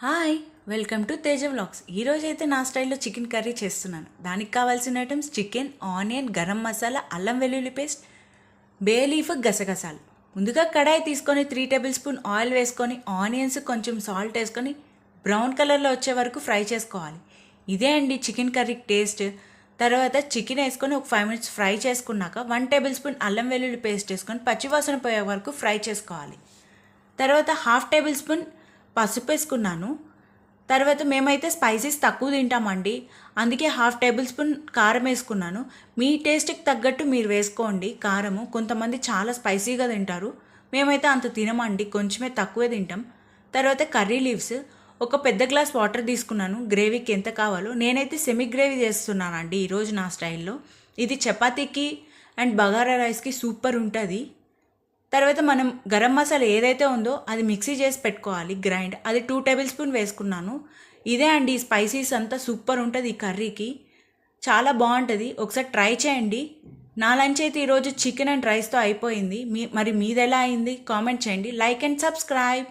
Hi, welcome to Teja vlogs. ఈరోజు అయితే నా స్టైల్లో చికెన్ కర్రీ చేస్తున్నాను. దానికి కావాల్సిన items chicken, onion, garam masala, అల్లం వెల్లుల్లి పేస్ట్, బే లీఫ్, గసగసాలు. ముందుగా కడాయి తీసుకొని 3 టేబుల్ స్పూన్ ఆయిల్ వేసుకొని ఆనియన్స్ కొంచెం సాల్ట్ వేసుకొని బ్రౌన్ కలర్లో వచ్చే వరకు ఫ్రై చేసుకోవాలి. ఇదే అండి చికెన్ కర్రీ టేస్ట్. తర్వాత చికెన్ వేసుకొని ఒక 5 మినిట్స్ ఫ్రై చేసుకున్నాక 1 టేబుల్ స్పూన్ అల్లం వెల్లుల్లి పేస్ట్ వేసుకొని పచ్చివాసన పోయే వరకు ఫ్రై చేసుకోవాలి. తర్వాత హాఫ్ టేబుల్ స్పూన్ పసుపు వేసుకున్నాను. తర్వాత మేమైతే స్పైసీస్ తక్కువ తింటామండి, అందుకే హాఫ్ టేబుల్ స్పూన్ కారం వేసుకున్నాను. మీ టేస్ట్కి తగ్గట్టు మీరు వేసుకోండి కారము. కొంతమంది చాలా స్పైసీగా తింటారు, మేమైతే అంత తినమండి, కొంచెమే తక్కువే తింటాం. తర్వాత కర్రీ లీవ్స్, ఒక పెద్ద గ్లాస్ వాటర్ తీసుకున్నాను. గ్రేవీకి ఎంత కావాలో నేనైతే సెమీ గ్రేవీ చేస్తున్నానండి ఈరోజు నా స్టైల్లో. ఇది చపాతీకి అండ్ బగారా రైస్కి సూపర్ ఉంటుంది. తర్వాత మనం గరం మసాలా ఏదైతే ఉందో అది మిక్సీ చేసి పెట్టుకోవాలి, గ్రైండ్. అది 2 టేబుల్ స్పూన్ వేసుకున్నాను. ఇదే అండి స్పైసీస్ అంతా సూపర్ ఉంటుంది ఈ కర్రీకి, చాలా బాగుంటుంది. ఒకసారి ట్రై చేయండి. నా లంచ్ అయితే ఈరోజు చికెన్ అండ్ రైస్తో అయిపోయింది. మరి మీది ఎలా అయింది కామెంట్ చేయండి. Like and subscribe.